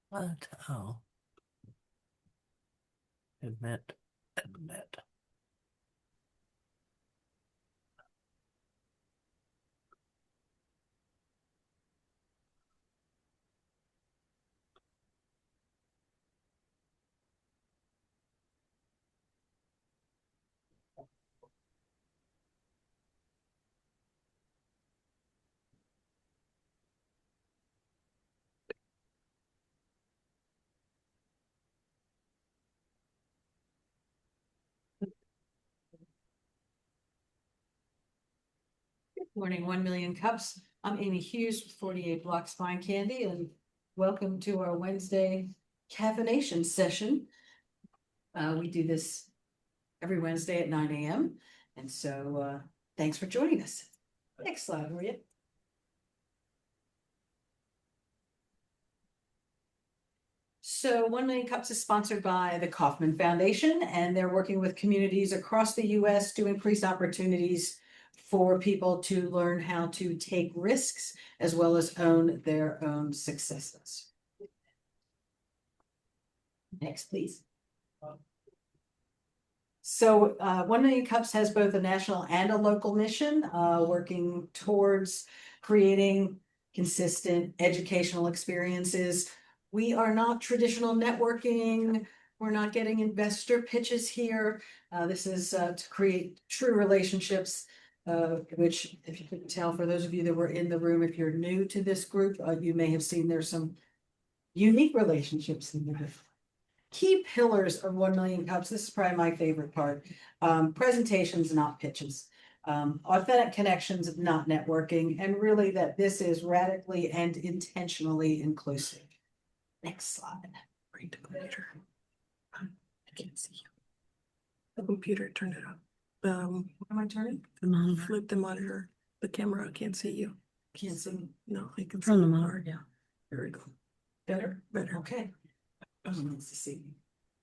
What? Oh. Admit. Morning, 1 Million Cups. I'm Amy Hughes with 48 Blocks Fine Candy, and welcome to our Wednesday caffeination session. We do this every Wednesday at 9 a.m. And so thanks for joining us. Next slide, Maria. So 1 Million Cups is sponsored by the Kauffman Foundation, and they're working with communities across the U.S. to increase opportunities for people to learn how to take risks as well as own their own successes. Next, please. So 1 Million Cups has both a national and a local mission, working towards creating consistent educational experiences. We are not traditional networking. We're not getting investor pitches here. This is to create true relationships, which, if you couldn't tell, for those of you that were in the room, if you're new to this group, you may have seen there's some unique relationships in there. Key pillars of 1 Million Cups. This is probably my favorite part. Presentations, not pitches. Authentic connections, not networking. And really that this is radically and intentionally inclusive. Next slide. Bring the computer. I can't see you. The computer, turn it up. What am I turning? The monitor. Flip the monitor. The camera, I can't see you. Can't see. No, I can see From the monitor, yeah. There we go. Better? Better. Okay. Nice to see you.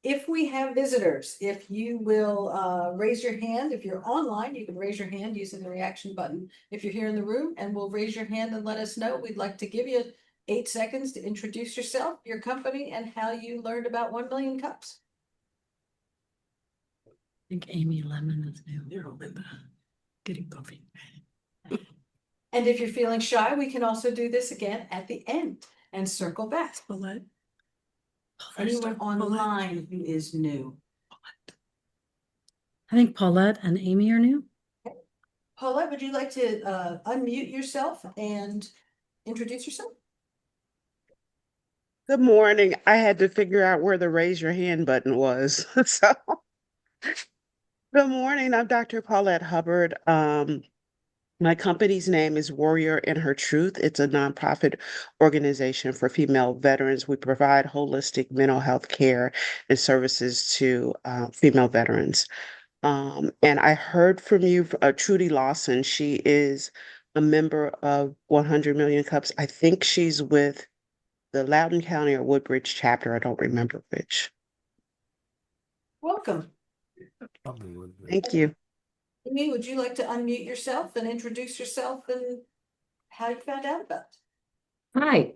If we have visitors, if you will raise your hand, if you're online, you can raise your hand using the reaction button. If you're here in the room, and we'll raise your hand and let us know. We'd like to give you 8 seconds to introduce yourself, your company, and how you learned about 1 Million Cups. I think Amy Lemon is new. You're Linda. Getting coffee. And if you're feeling shy, we can also do this again at the end and circle back. Paulette. Anyone online who is new? I think Paulette and Amy are new. Paulette, would you like to unmute yourself and introduce yourself? Good morning. I had to figure out where the raise your hand button was. So, good morning. I'm Dr. Paulette Hubbard. My company's name is Warrior in Her Truth. It's a nonprofit organization for female veterans. We provide holistic mental health care and services to female veterans. And I heard from you, Trudy Lawson. She is a member of 100 Million Cups. I think she's with the Loudoun County or Woodbridge chapter. I don't remember which. Welcome. Thank you. Amy, would you like to unmute yourself and introduce yourself and how you found out about it? Hi,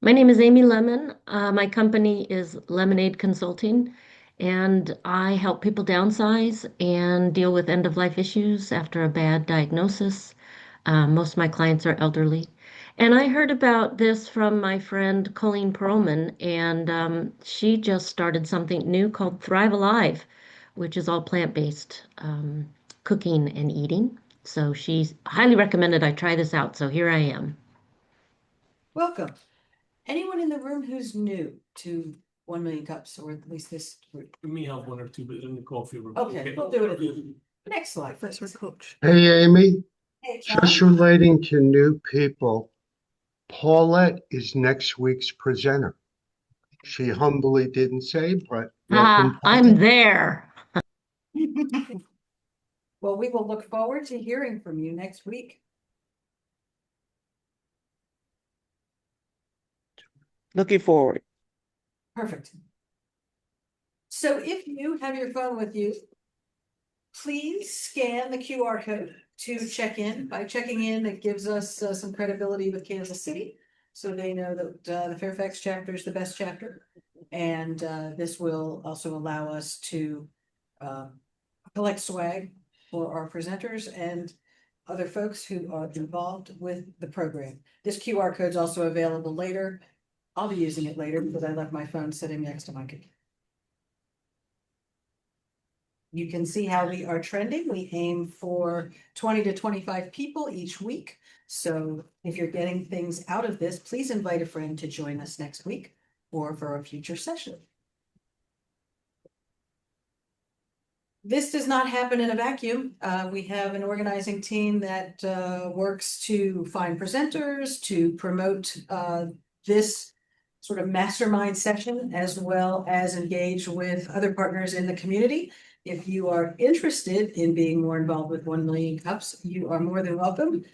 my name is Amy Lemon. My company is Lemonade Consulting, and I help people downsize and deal with end-of-life issues after a bad diagnosis. Most of my clients are elderly. And I heard about this from my friend Colleen Perlman, and she just started something new called Thrive Alive, which is all plant-based cooking and eating. So she's highly recommended I try this out. So here I am. Welcome. Anyone in the room who's new to 1 Million Cups, or at least this group? We may have one or two, but in the coffee room. Okay, we'll do it. Next slide. Professor please. Coach. Hey, Amy, Hey, John. just relating to new people, Paulette is next week's presenter. She humbly didn't say, but welcome. I'm there. Well, we will look forward to hearing from you next week. Looking forward. Perfect. So if you have your phone with you, please scan the QR code to check in. By checking in, it gives us some credibility with Kansas City. So they know that the Fairfax chapter is the best chapter. And this will also allow us to collect swag for our presenters and other folks who are involved with the program. This QR code is also available later. I'll be using it later because I left my phone sitting next to my computer. You can see how we are trending. We aim for 20 to 25 people each week. So if you're getting things out of this, please invite a friend to join us next week or for a future session. This does not happen in a vacuum. We have an organizing team that works to find presenters, to promote this sort of mastermind session, as well as engage with other partners in the community. If you are interested in being more involved with 1 Million Cups, you are more than welcome.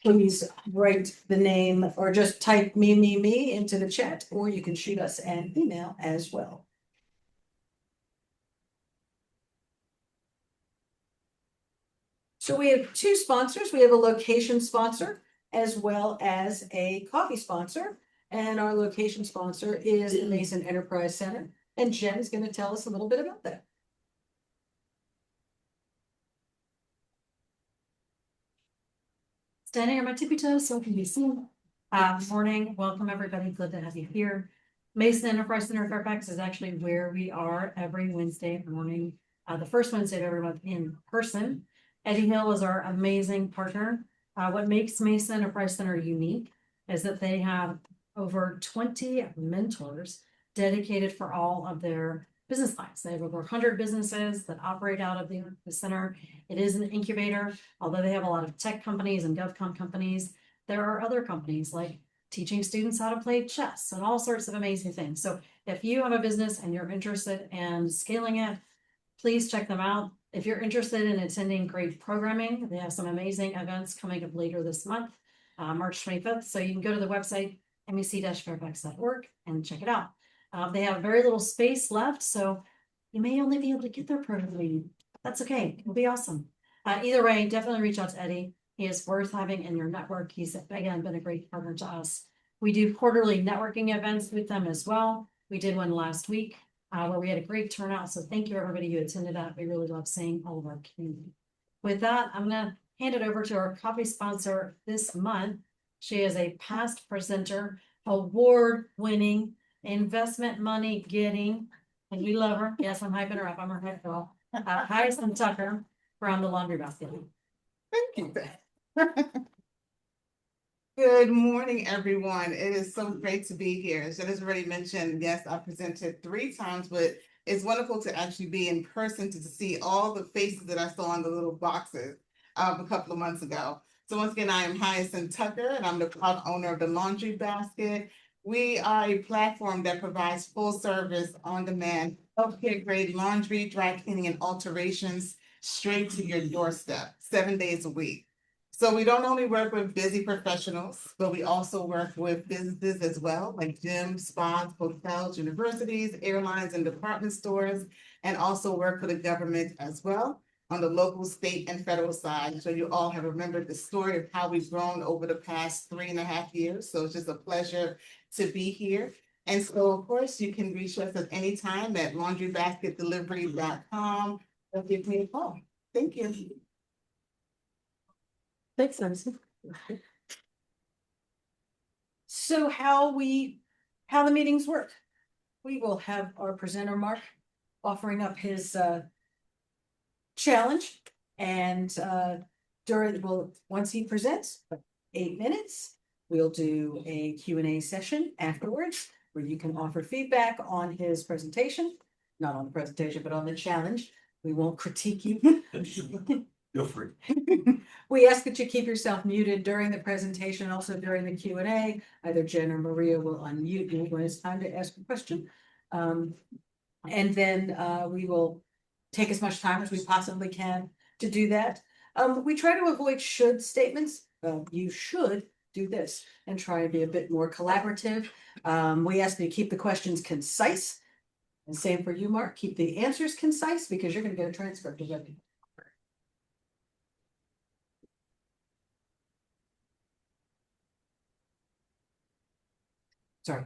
Please write the name or just type me into the chat, or you can shoot us an email as well. So we have two sponsors. We have a location sponsor as well as a coffee sponsor. And our location sponsor is the Mason Enterprise Center. And Jen is going to tell us a little bit about that. Standing on my tippy toes so it can be seen. Morning, welcome everybody, glad to have you here. Mason Enterprise Center Fairfax is actually where we are every Wednesday morning, the first Wednesday of every month in person. Eddie Hill is our amazing partner. What makes Mason Enterprise Center unique is that they have over 20 mentors dedicated for all of their business lines. They have over 100 businesses that operate out of the center. It is an incubator, although they have a lot of tech companies and GovCon companies. There are other companies like teaching students how to play chess and all sorts of amazing things. So if you have a business and you're interested in scaling it, please check them out. If you're interested in attending great programming, they have some amazing events coming up later this month, March 25th. So you can go to the website, mec-fairfax.org, and check it out. They have very little space left, so you may only be able to get their programming. That's okay. It'll be awesome. Either way, definitely reach out to Eddie. He is worth having in your network. He's, again, been a great partner to us. We do quarterly networking events with them as well. We did one last week where we had a great turnout. So thank you, everybody who attended that. We really love seeing all of our community. With that, I'm going to hand it over to our coffee sponsor this month. She is a past presenter, award-winning, investment money getting, and we love her. Yes, I'm hyping her up. I'm her head girl. Hyacinth Tucker from the Laundry Basket. Thank you. Good morning, everyone. It is so great to be here. As Jen has already mentioned, yes, I presented 3 times, but it's wonderful to actually be in person to see all the faces that I saw on the little boxes a couple of months ago. So once again, I am Hyacinth Tucker, and I'm the proud owner of the Laundry Basket. We are a platform that provides full service, on-demand, healthcare grade laundry, dry cleaning, and alterations straight to your doorstep, 7 days a week. So we don't only work with busy professionals, but we also work with businesses as well, like gyms, spas, hotels, universities, airlines, and department stores, and also work for the government as well on the local, state, and federal side. So you all have remembered the story of how we've grown over the past 3.5 years. So it's just a pleasure to be here. And so, of course, you can reach us at any time at laundrybasketdelivery.com or give me a call. Thank you. Thanks, Nancy. So how the meetings work. We will have our presenter, Mark, offering up his challenge, and once he presents, 8 minutes, we'll do a Q&A session afterwards where you can offer feedback on his presentation, not on the presentation, but on the challenge. We won't critique you. Feel free. We ask that you keep yourself muted during the presentation, also during the Q&A. Either Jen or Maria will unmute you when it's time to ask a question. And then we will take as much time as we possibly can to do that. We try to avoid should statements. You should do this, and try to be a bit more collaborative. We ask that you keep the questions concise. And same for you, Mark. Keep the answers concise because you're going to get a transcript of everything. Sorry.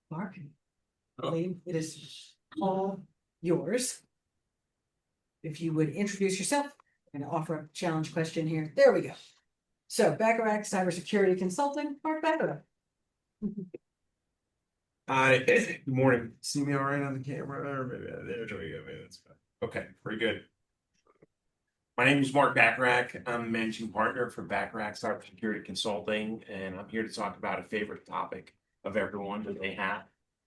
Mark, I believe it is all yours. If you would introduce yourself and offer a challenge question here. There we go. So Bacharach Cybersecurity Consulting, Mark Bacharach. Hi, good morning. See me all right on the camera? Or maybe there we go. Maybe that's fine. Okay, very good. My name is Mark Bacharach. I'm the managing partner for Bacharach Cybersecurity Consulting, and I'm here to talk about a favorite topic of everyone that they have,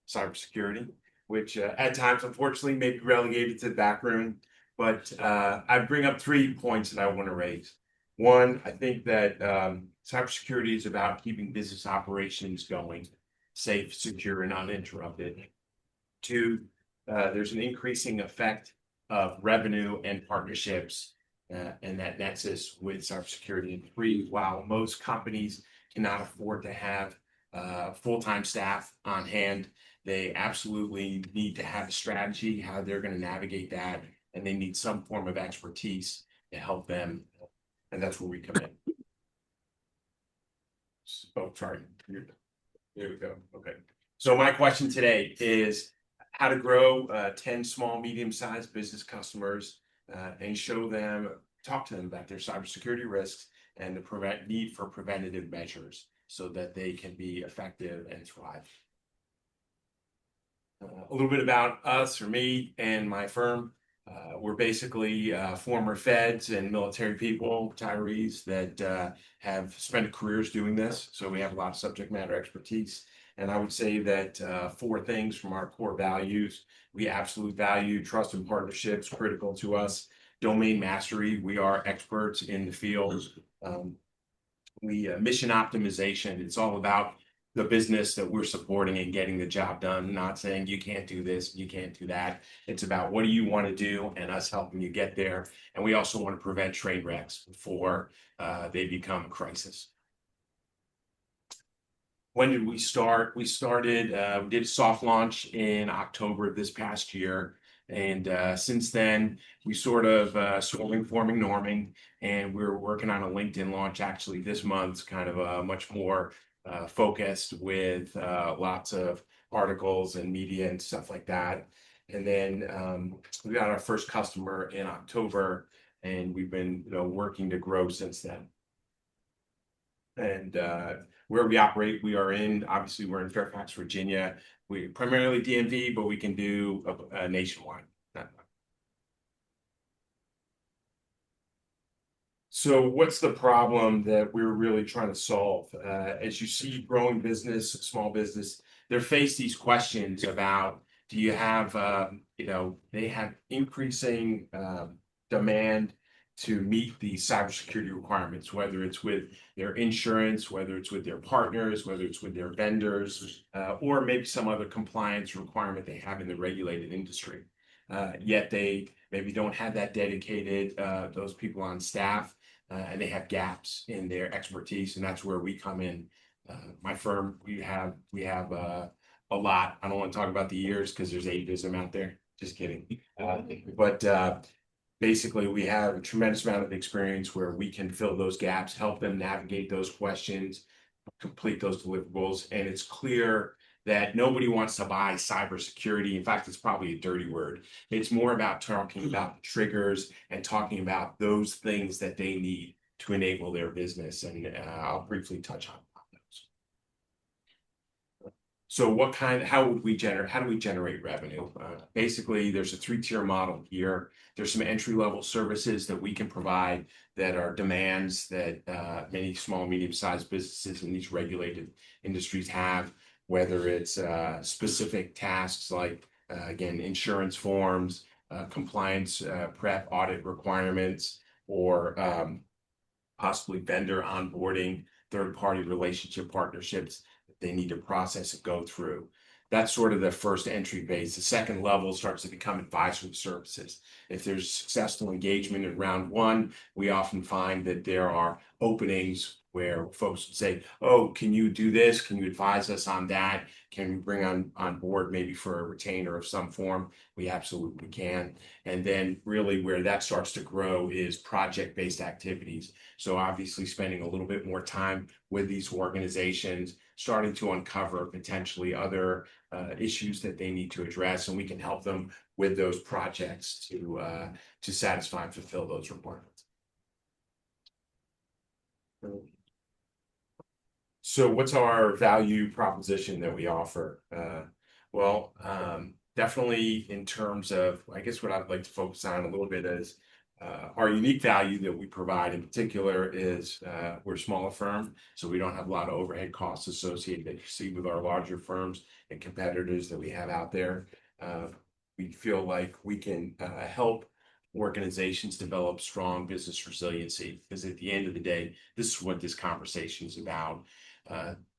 cybersecurity, which at times, unfortunately, may be relegated to the back room. But I bring up 3 points that I want to raise. One, I think that cybersecurity is about keeping business operations going, safe, secure, and uninterrupted. 2, there's an increasing effect of revenue and partnerships and that nexus with cybersecurity. And 3, while most companies cannot afford to have full-time staff on hand, they absolutely need to have a strategy, how they're going to navigate that, and they need some form of expertise to help them. And that's where we come in. Oh, sorry. There we go. Okay. So my question today is how to grow 10 small, medium-sized business customers and talk to them about their cybersecurity risks and the need for preventative measures so that they can be effective and thrive. A little bit about us, or me and my firm. We're basically former feds and military people, retirees that have spent careers doing this. So we have a lot of subject matter expertise. And I would say that 4 things from our core values: we absolute value trust and partnerships, critical to us. Domain mastery, we are experts in the field. We mission optimization, it's all about the business that we're supporting and getting the job done, not saying you can't do this, you can't do that. It's about what do you want to do and us helping you get there. And we also want to prevent train wrecks before they become a crisis. When did we start? We did a soft launch in October of this past year. And since then, we sort of forming, norming, and we're working on a LinkedIn launch actually this month, kind of much more focused with lots of articles and media and stuff like that. And then we got our first customer in October, and we've been working to grow since then. And where we operate, obviously we're in Fairfax, Virginia. We primarily DMV, but we can do a nationwide. So what's the problem that we're really trying to solve? As you see growing business, small business, they're faced these questions about, do you have, they have increasing demand to meet the cybersecurity requirements, whether it's with their insurance, whether it's with their partners, whether it's with their vendors, or maybe some other compliance requirement they have in the regulated industry. Yet they maybe don't have that dedicated, those people on staff, and they have gaps in their expertise, and that's where we come in. My firm, we have a lot. I don't want to talk about the years because there's ageism out there. Just kidding. But basically, we have a tremendous amount of experience where we can fill those gaps, help them navigate those questions, complete those deliverables. And it's clear that nobody wants to buy cybersecurity. In fact, it's probably a dirty word. It's more about talking about the triggers and talking about those things that they need to enable their business. And I'll briefly touch on those. So how do we generate revenue? Basically, there's a 3-tier model here. There's some entry-level services that we can provide that are demands that many small, medium-sized businesses in these regulated industries have, whether it's specific tasks like, again, insurance forms, compliance prep, audit requirements, or possibly vendor onboarding, third-party relationship partnerships that they need to process and go through. That's sort of the first entry phase. The second level starts to become advisory services. If there's successful engagement in round 1, we often find that there are openings where folks would say, oh, can you do this? Can you advise us on that? Can we bring on board maybe for a retainer of some form? We absolutely can. And then really where that starts to grow is project-based activities. So obviously spending a little bit more time with these organizations, starting to uncover potentially other issues that they need to address, and we can help them with those projects to satisfy and fulfill those requirements. So what's our value proposition that we offer? Well, definitely in terms of, I guess what I'd like to focus on a little bit is our unique value that we provide in particular is we're a smaller firm, so we don't have a lot of overhead costs associated that you see with our larger firms and competitors that we have out there. We feel like we can help organizations develop strong business resiliency, because at the end of the day, this is what this conversation is about.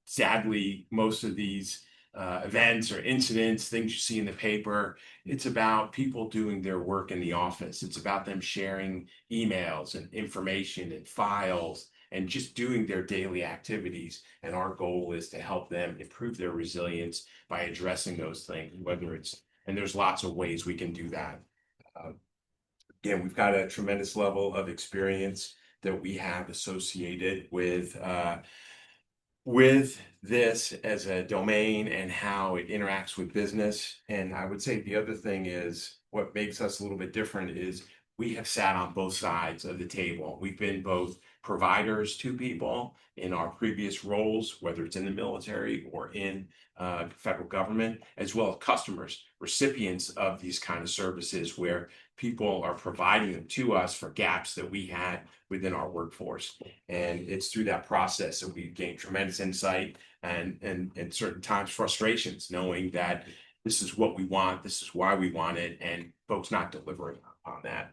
Sadly, most of these events or incidents, things you see in the paper, it's about people doing their work in the office. It's about them sharing emails and information and files and just doing their daily activities. And our goal is to help them improve their resilience by addressing those things, whether it's, and there's lots of ways we can do that. Again, we've got a tremendous level of experience that we have associated with this as a domain and how it interacts with business. And I would say the other thing is what makes us a little bit different is we have sat on both sides of the table. We've been both providers to people in our previous roles, whether it's in the military or in federal government, as well as customers, recipients of these kind of services where people are providing them to us for gaps that we had within our workforce. And it's through that process that we've gained tremendous insight and certain times frustrations, knowing that this is what we want, this is why we want it, and folks not delivering on that.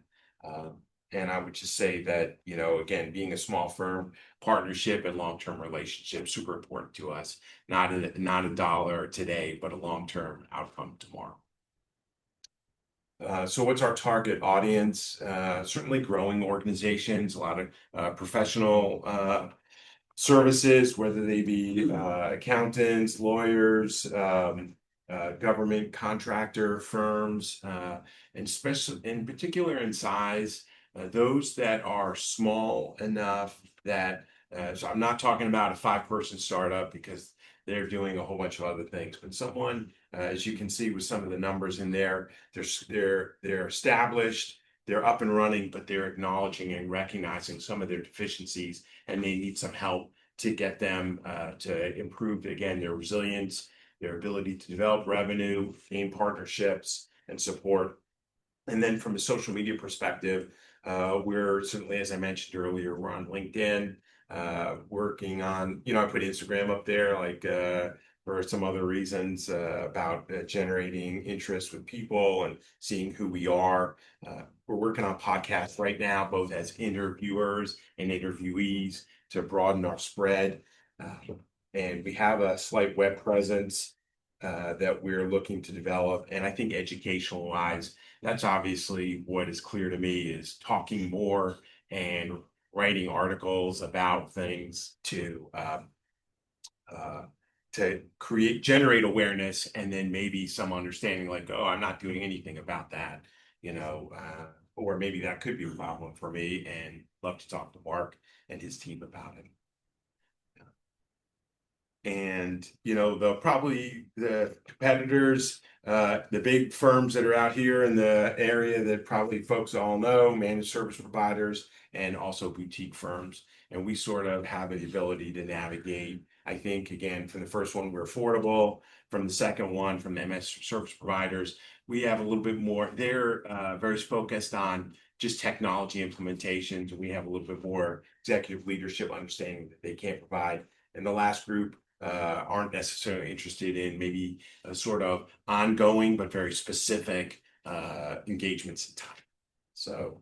And I would just say that, you know, again, being a small firm, partnership and long-term relationship, super important to us. Not a dollar today, but a long-term outcome tomorrow. So what's our target audience? Certainly growing organizations, a lot of professional services, whether they be accountants, lawyers, government contractor firms, and special, in particular in size, those that are small enough that, so I'm not talking about a 5-person startup because they're doing a whole bunch of other things, but someone, as you can see with some of the numbers in there, they're established, they're up and running, but they're acknowledging and recognizing some of their deficiencies, and they need some help to get them to improve, again, their resilience, their ability to develop revenue, gain partnerships, and support. And then from a social media perspective, we're certainly, as I mentioned earlier, we're on LinkedIn, working on, you know, I put Instagram up there, like for some other reasons about generating interest with people and seeing who we are. We're working on podcasts right now, both as interviewers and interviewees, to broaden our spread. And we have a slight web presence that we're looking to develop. And I think educational wise, that's obviously what is clear to me, is talking more and writing articles about things to generate awareness, and then maybe some understanding, like, oh, I'm not doing anything about that, you know, or maybe that could be a problem for me, and love to talk to Mark and his team about it. And, you know, the competitors, the big firms that are out here in the area that probably folks all know, managed service providers and also boutique firms. And we sort of have the ability to navigate. I think, again, from the first one, we're affordable. From the second one, from MS service providers, we have a little bit more. They're very focused on just technology implementations. And we have a little bit more executive leadership understanding that they can't provide. And the last group aren't necessarily interested in maybe a sort of ongoing but very specific engagements in time. So,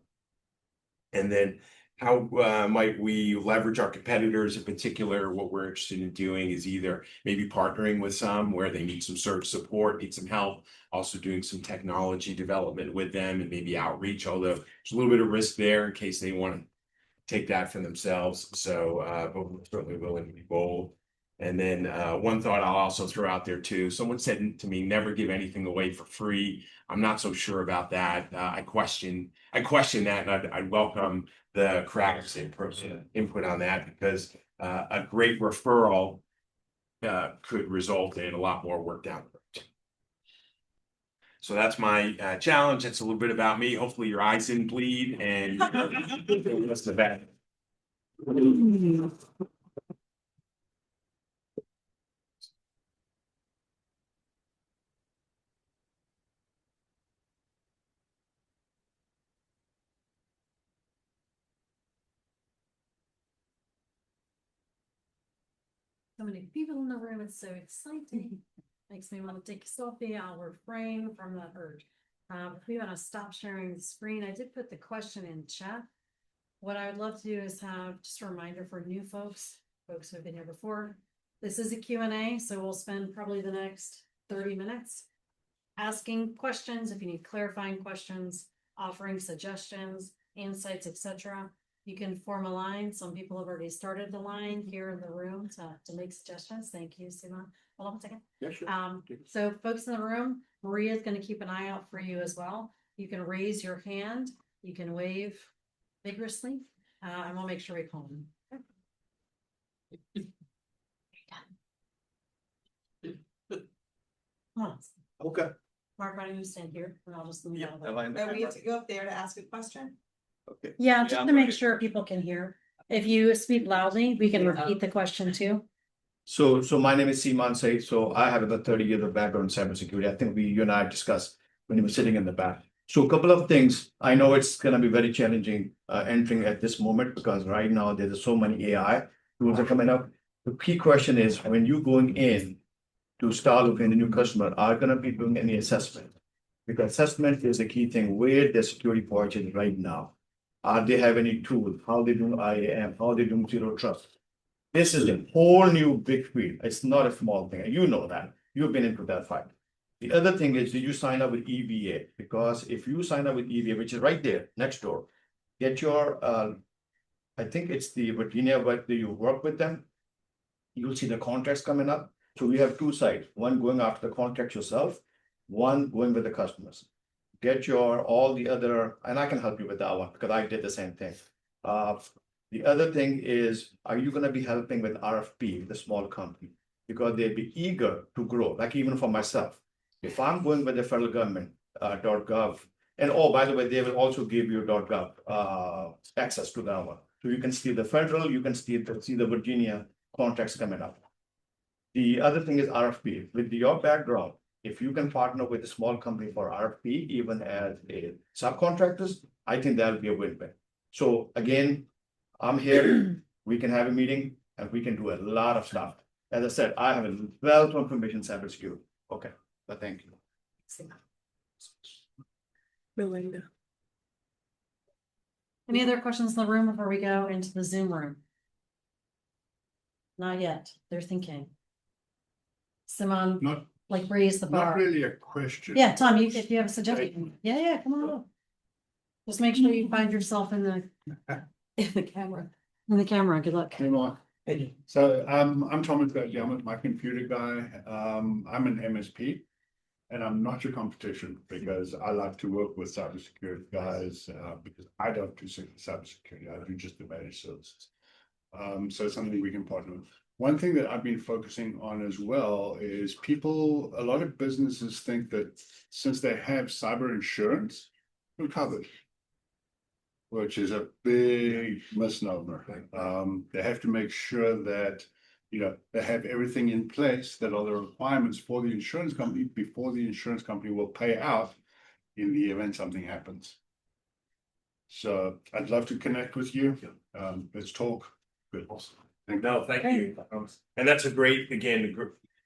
and then how might we leverage our competitors? In particular, what we're interested in doing is either maybe partnering with some where they need some search support, need some help, also doing some technology development with them and maybe outreach, although there's a little bit of risk there in case they want to take that for themselves. So, but we're certainly willing to be bold. And then one thought I'll also throw out there too. Someone said to me, "Never give anything away for free." I'm not so sure about that. I question that, and I'd welcome the cracks input on that, because a great referral could result in a lot more work down the road. So that's my challenge. That's a little bit about me. Hopefully your eyes didn't bleed and that's the bad. So many people in the room, it's so exciting. Makes me want to take a selfie. I'll refrain from the urge. If we want to stop sharing the screen, I did put the question in chat. What I would love to do is have just a reminder for new folks who have been here before. This is a Q&A, so we'll spend probably the next 30 minutes asking questions. If you need clarifying questions, offering suggestions, insights, etc. You can form a line. Some people have already started the line here in the room to make suggestions. Thank you, Simon. Hold on a second. Yeah, sure. So folks in the room, Maria is going to keep an eye out for you as well. You can raise your hand. You can wave vigorously, and we'll make sure we call them. Come on. Okay. Mark, why don't you stand here and I'll just leave Yeah. out of the way. Do we have to go up there to ask a question? Okay. Yeah, Yeah, just I'm to make ready. sure people can hear. If you speak loudly, we can repeat the question too. So my name is Seeman Said. So I have about 30 years of background in cybersecurity. I think you and I discussed when you were sitting in the back. So a couple of things. I know it's going to be very challenging entering at this moment, because right now there's so many AI tools are coming up. The key question is, when you're going in to start looking at a new customer, are going to be doing any assessment? Because assessment is the key thing. Where the security posture is right now. Are they have any tool? How they do IAM? How they do zero trust? This is a whole new big field. It's not a small thing. You know that. You've been into that fight. The other thing is, do you sign up with EBA? Because if you sign up with EBA, which is right there next door, get your, I think it's the Virginia, but do you work with them? You'll see the contracts coming up. So we have two sides, one going after the contract yourself, one going with the customers. Get your all the other, and I can help you with that one because I did the same thing. The other thing is, are you going to be helping with RFP, the small company? Because they'd be eager to grow, like even for myself. If I'm going with the federal government, .gov, and oh, by the way, they will also give you .gov access to that one. So you can see the federal, you can see the Virginia contracts coming up. The other thing is RFP. With your background, if you can partner with a small company for RFP, even as a subcontractors, I think that'll be a win-win. So again, I'm here, we can have a meeting and we can do a lot of stuff. As I said, I have a wealth of information in cybersecurity. Okay, but thank you. Melinda. Any other questions in the room before we go into the Zoom room? Not yet. They're thinking. Simon, Not, like raise the not bar. really a question. Yeah, Tom, if you have a suggestion. Yeah, come on up. Just make sure you find yourself in the camera. In the camera, good luck. Hey, Mark. So, I'm Thomas Gadyamut, my computer guy. I'm an MSP and I'm not your competition because I like to work with cybersecurity guys, because I don't do cybersecurity. I do just the managed services. So it's something we can partner with. One thing that I've been focusing on as well is a lot of businesses think that since they have cyber insurance, we're covered, which is a big misnomer. They have to make sure that, they have everything in place that are the requirements for the insurance company before the insurance company will pay out in the event something happens. So I'd love to connect with you. Let's talk. Good. No, thank you. And that's a great, again,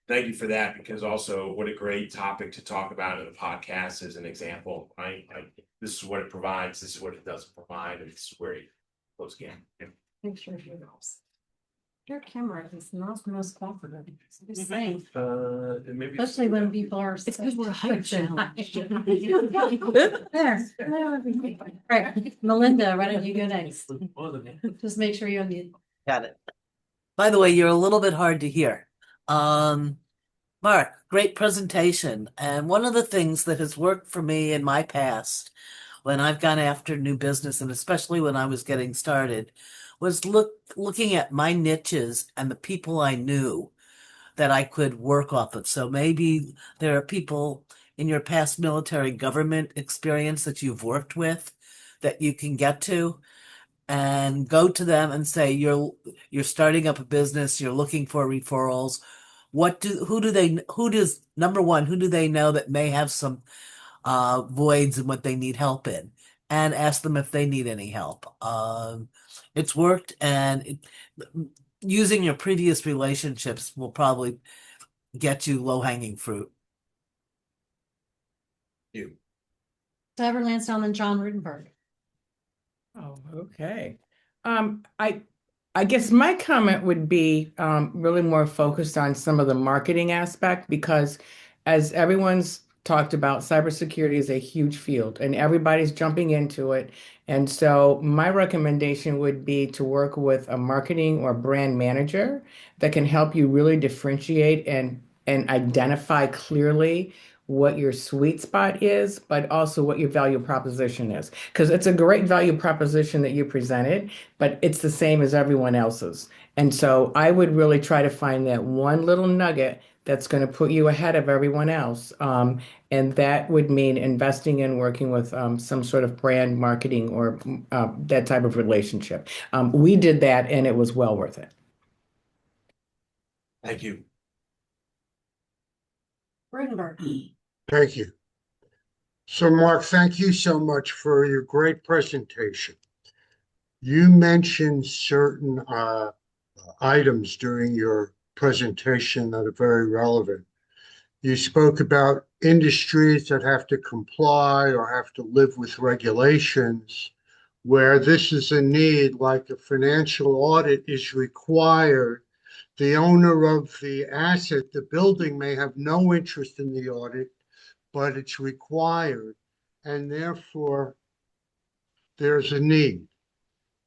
thank you for that, because also what a great topic to talk about in a podcast as an example. This is what it provides, this is what it doesn't provide, and this is where it goes again. Make sure you helps. Your camera is not the most cooperative. Just saying, Maybe. especially when people are. It's because we're hype challenged. There. Right, Melinda, why don't you go next? Just make sure you unmute. Got it. By the way, you're a little bit hard to hear. Mark, great presentation. And one of the things that has worked for me in my past, when I've gone after new business, and especially when I was getting started, was looking at my niches and the people I knew that I could work off of. So maybe there are people in your past military government experience that you've worked with that you can get to and go to them and say you're starting up a business, you're looking for referrals. Who does number one, who do they know that may have some voids in what they need help in, and ask them if they need any help. It's worked, and using your previous relationships will probably get you low-hanging fruit. You. Trevor Lansdowne and John Rudenberg. Oh, okay. I guess my comment would be really more focused on some of the marketing aspect, because as everyone's talked about, cybersecurity is a huge field and everybody's jumping into it. And so my recommendation would be to work with a marketing or brand manager that can help you really differentiate and identify clearly what your sweet spot is, but also what your value proposition is. Because it's a great value proposition that you presented, but it's the same as everyone else's. And so I would really try to find that one little nugget that's going to put you ahead of everyone else. And that would mean investing in working with some sort of brand marketing or that type of relationship. We did that and it was well worth it. Thank you. Rudenberg. Thank you. So Mark, thank you so much for your great presentation. You mentioned certain items during your presentation that are very relevant. You spoke about industries that have to comply or have to live with regulations, where this is a need, like a financial audit is required. The owner of the asset, the building, may have no interest in the audit, but it's required, and therefore there's a need.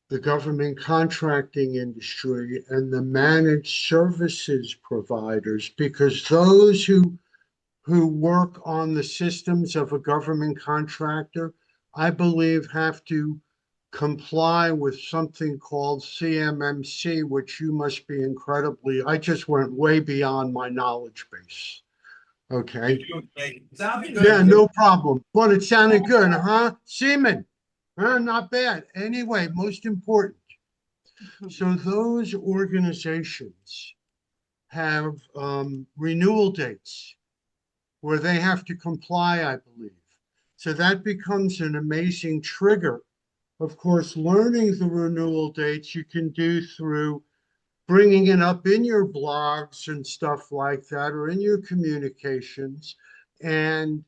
The government contracting industry and the managed services providers, because those who work on the systems of a government contractor, I believe, have to comply with something called CMMC, which you must be incredibly, I just went way beyond my knowledge base. Okay. Yeah, no problem. But it sounded good, huh? Seaman, not bad. Anyway, most important. So those organizations have renewal dates where they have to comply, I believe. So that becomes an amazing trigger. Of course, learning the renewal dates you can do through bringing it up in your blogs and stuff like that, or in your communications, and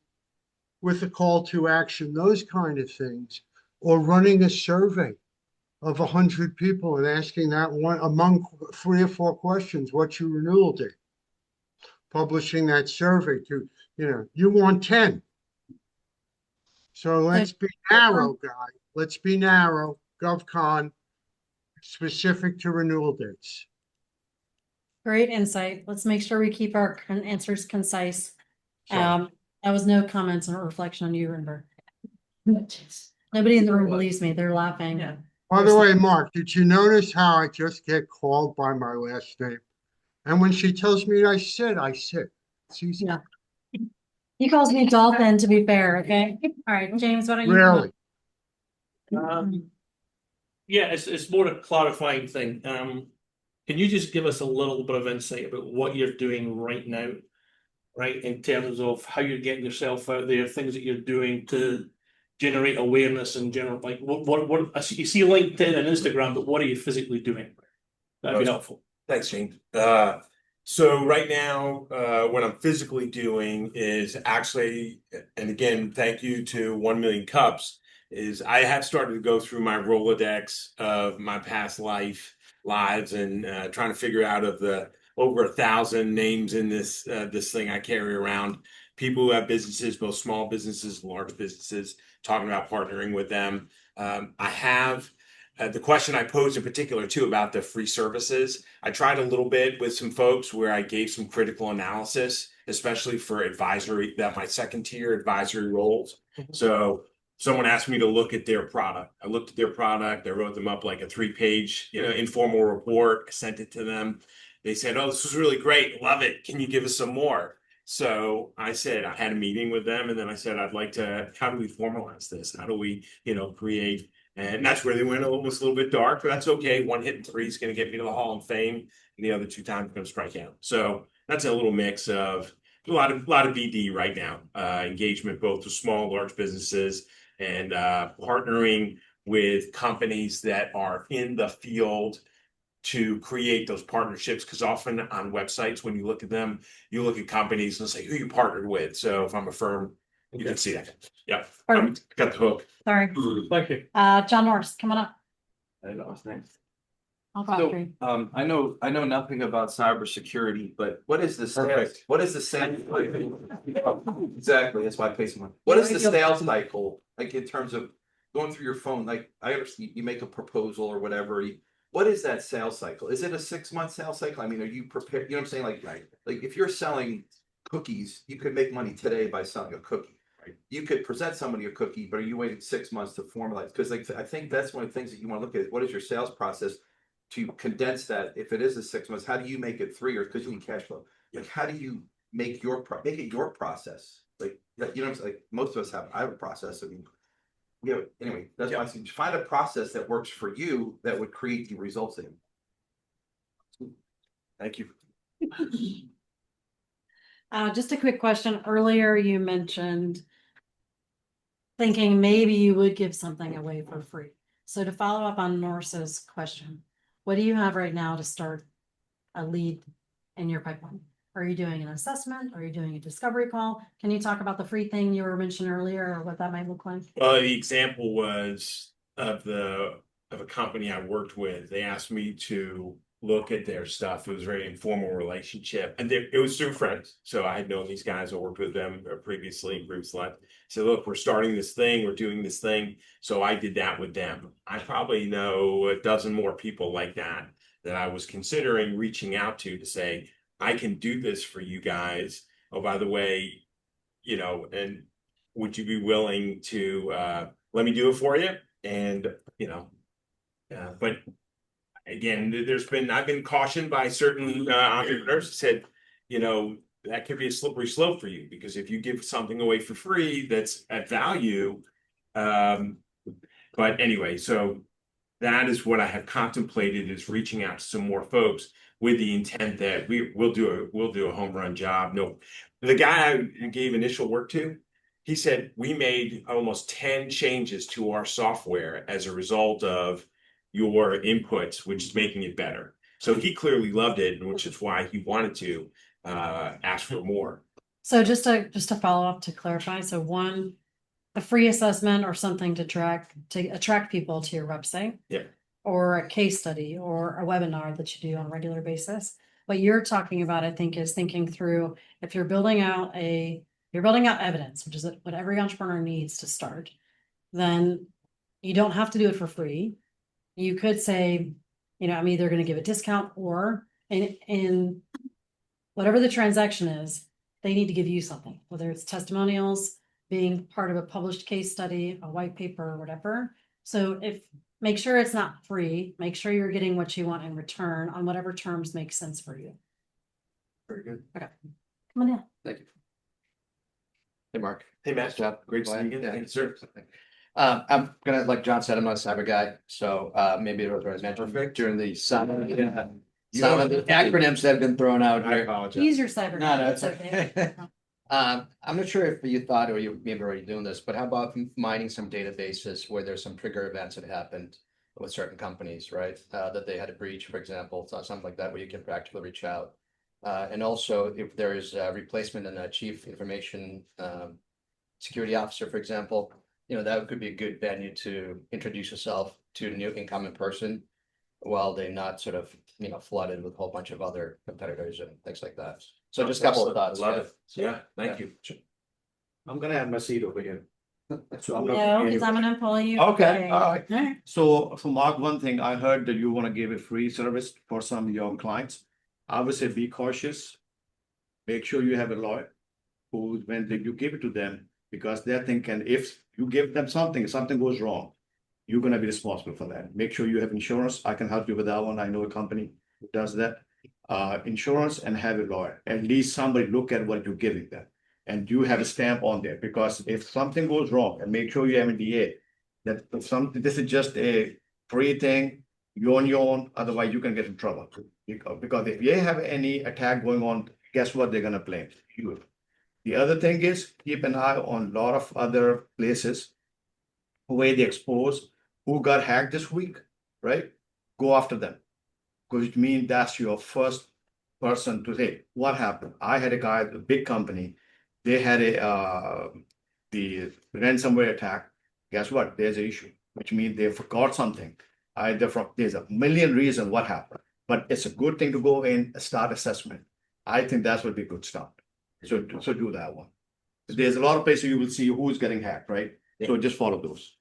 with a call to action, those kind of things, or running a survey of 100 people and asking that one among 3 or 4 questions, what's your renewal date? Publishing that survey to, you want 10. So let's be narrow, guy. Let's be narrow, GovCon, specific to renewal dates. Great insight. Let's make sure we keep our answers concise. Sure. That was no comments or reflection on you, Rudenberg. Nobody in the room believes me. They're laughing. Yeah. By the way, Mark, did you notice how I just get called by my last name? And when she tells me I sit. It's easy. Yeah. He calls me Dolphin, to be fair, okay? All right, James, why don't you? Really? Yeah, it's more a clarifying thing. Can you just give us a little bit of insight about what you're doing right now, right? In terms of how you're getting yourself out there, things that you're doing to generate awareness in general. Like what you see LinkedIn and Instagram, but what are you physically doing? That'd be helpful. Thanks, James. So right now, what I'm physically doing is actually, and again, thank you to 1MillionCups, is I have started to go through my Rolodex of my past life lives and trying to figure out of the over 1,000 names in this thing I carry around. People who have businesses, both small businesses and large businesses, talking about partnering with them. I have the question I posed in particular too about the free services. I tried a little bit with some folks where I gave some critical analysis, especially for advisory, that my second tier advisory roles. So someone asked me to look at their product. I looked at their product. I wrote them up like a 3-page, informal report. I sent it to them. They said, "Oh, this was really great. Love it. Can you give us some more?" So I said, I had a meeting with them, and then I said, I'd like to, how do we formalize this? How do we, create? And that's where they went almost a little bit dark, but that's okay. 1 hit and 3 is going to get me to the Hall of Fame, and the other 2 times going to strike out. So that's a little mix of a lot of BD right now, engagement both with small, large businesses, and partnering with companies that are in the field to create those partnerships. Because often on websites, when you look at them, you look at companies and say, who you partnered with. So if I'm a firm, you can see that. Yeah, got the hook. Sorry. Thank you. John Norris, coming up. I know, thanks. I'll go after you. I know nothing about cybersecurity, but what is the sales? What is the sales? Exactly, that's why I pay someone. What is the sales cycle like in terms of going through your phone? Like I understand you make a proposal or whatever. What is that sales cycle? Is it a 6-month sales cycle? I mean, are you prepared? You know what I'm saying? Like if you're selling cookies, you could make money today by selling a cookie. Right? You could present somebody a cookie, but are you waiting 6 months to formalize? Because I think that's one of the things that you want to look at. What is your sales process to condense that? If it is a 6 months, how do you make it 3 or because you need cash flow? Like how do you make it your process? Like like most of us have. I have a process. I mean, anyway, that's why I say find a process that works for you that would create the results in. Thank you. Just a quick question. Earlier, you mentioned thinking maybe you would give something away for free. So to follow up on Norris's question, what do you have right now to start a lead in your pipeline? Are you doing an assessment? Are you doing a discovery call? Can you talk about the free thing you were mentioning earlier or what that might look like? Well, the example was of a company I worked with. They asked me to look at their stuff. It was a very informal relationship, and it was through friends. So I had known these guys. I worked with them previously. Groups left. So look, we're starting this thing. We're doing this thing. So I did that with them. I probably know a dozen more people like that I was considering reaching out to say, I can do this for you guys. Oh, by the way, and would you be willing to let me do it for you? And but again, I've been cautioned by certain entrepreneurs who said, that could be a slippery slope for you because if you give something away for free that's at value, but anyway, so that is what I have contemplated is reaching out to some more folks with the intent that we'll do a home run job. No, the guy I gave initial work to, he said we made almost 10 changes to our software as a result of your inputs, which is making it better. So he clearly loved it, which is why he wanted to ask for more. So just to follow up to clarify, so one, a free assessment or something to attract people to your website. Yeah. Or a case study or a webinar that you do on a regular basis. What you're talking about, I think, is thinking through if you're building out evidence, which is what every entrepreneur needs to start, then you don't have to do it for free. You could say, I'm either going to give a discount or in whatever the transaction is, they need to give you something, whether it's testimonials, being part of a published case study, a white paper, or whatever. So make sure it's not free. Make sure you're getting what you want in return on whatever terms make sense for you. Very good. Okay. Come on in. Thank you. Hey, Mark. Hey, Matt. Great to see you again. Yeah, Thank you, sir. I'm gonna, like John said, I'm not a cyber guy, so maybe it was mentioned during the some of the acronyms that have been thrown out I here. apologize. Use your cyber. No, It's okay. I'm not sure if you thought or you maybe already doing this, but how about mining some databases where there's some trigger events that happened with certain companies, right? That they had a breach, for example, so something like that where you can practically reach out. And also if there is a replacement in a chief information security officer, for example, that could be a good venue to introduce yourself to a new incoming person while they're not sort of, flooded with a whole bunch of other competitors and things like that. So just a couple of thoughts. Love it. Yeah, thank you. I'm gonna have my seat over here. So I'm not. No, because I'm gonna pull you. Okay, all right. All right. So Mark, one thing I heard that you want to give a free service for some of your clients. I would say be cautious. Make sure you have a lawyer who, when you give it to them, because they're thinking if you give them something goes wrong, you're gonna be responsible for that. Make sure you have insurance. I can help you with that one. I know a company who does that. Insurance and have a lawyer. At least somebody look at what you're giving them. And you have a stamp on there, because if something goes wrong, and make sure you have a DA, that if something, this is just a free thing, you're on your own, otherwise you can get in trouble. Because if they have any attack going on, guess what they're gonna blame? You. The other thing is, keep an eye on a lot of other places where they expose who got hacked this week, right? Go after them. Because it means that's your first person to say, what happened? I had a guy at a big company, they had the ransomware attack. Guess what? There's an issue, which means they forgot something. There's a million reasons what happened, but it's a good thing to go in and start assessment. I think that's would be a good start. So do that one. There's a lot of places you will see who's getting hacked, right? So just follow those.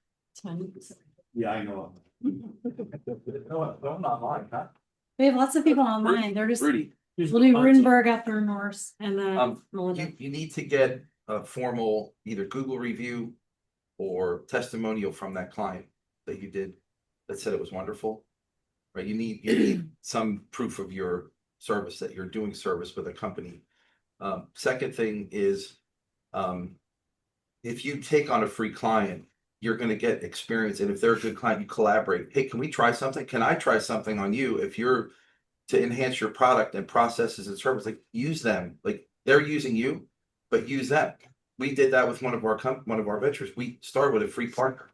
Yeah, I know. No, not mine, huh? We have lots of people online. They're just, Rudy. we'll do Rudenberg after Norse and then Melinda. You need to get a formal either Google review or testimonial from that client that you did that said it was wonderful. Right? You need some proof of your service, that you're doing service with a company. Second thing is, if you take on a free client, you're going to get experience. And if they're a good client, you collaborate. Hey, can we try something? Can I try something on you? If you're to enhance your product and processes and service, like use them. Like they're using you, but use them. We did that with one of our ventures. We started with a free partner,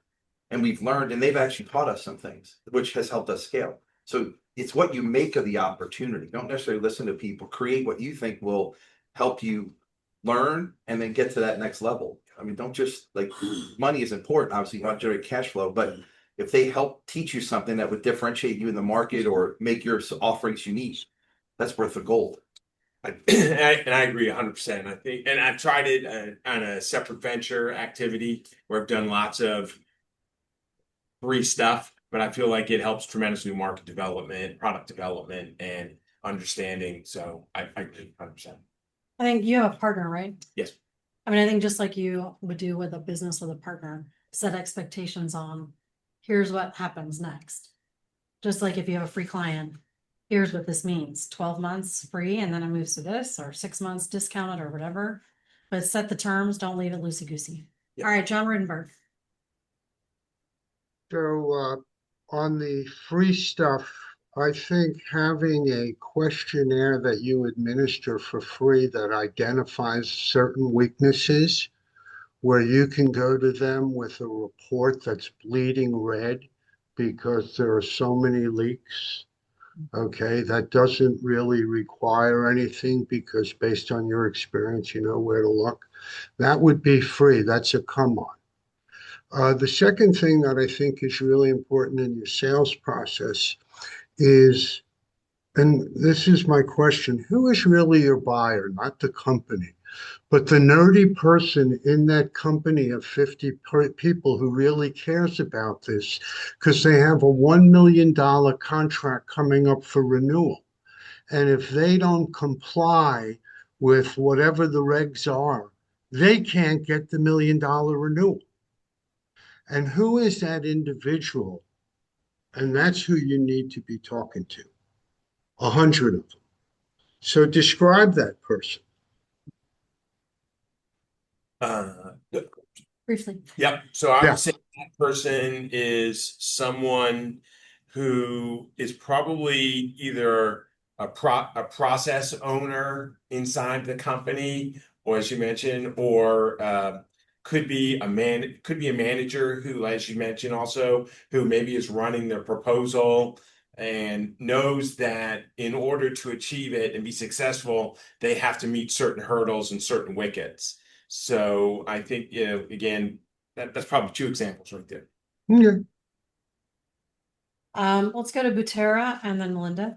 and we've learned, and they've actually taught us some things, which has helped us scale. So it's what you make of the opportunity. Don't necessarily listen to people. Create what you think will help you learn and then get to that next level. I mean, don't just like money is important. Obviously, you want to generate cash flow, but if they help teach you something that would differentiate you in the market or make your offerings unique, that's worth the gold. I agree 100%. I think, and I've tried it on a separate venture activity where I've done lots of free stuff, but I feel like it helps tremendously with market development, product development, and understanding. So I agree 100%. I think you have a partner, right? Yes. I mean, I think just like you would do with a business with a partner, set expectations on here's what happens next. Just like if you have a free client, here's what this means, 12 months free, and then it moves to this, or 6 months discounted or whatever. But set the terms, don't leave it loosey-goosey. Yep. All right, John Rudenberg. So on the free stuff, I think having a questionnaire that you administer for free that identifies certain weaknesses, where you can go to them with a report that's bleeding red because there are so many leaks. Okay, that doesn't really require anything because based on your experience, you know where to look. That would be free. That's a come on. The second thing that I think is really important in your sales process is, and this is my question, who is really your buyer, not the company, but the nerdy person in that company of 50 people who really cares about this because they have a $1 million contract coming up for renewal. And if they don't comply with whatever the regs are, they can't get the $1 million renewal. And who is that individual? And that's who you need to be talking to. 100 of them. So describe that person. Briefly. Yep. So I would say that person is someone who is probably either a process owner inside the company, or as you mentioned, or could be a manager who, as you mentioned, also who maybe is running their proposal and knows that in order to achieve it and be successful, they have to meet certain hurdles and certain wickets. So I think, again, that's probably two examples right there. Okay. Let's go to Butera and then Melinda.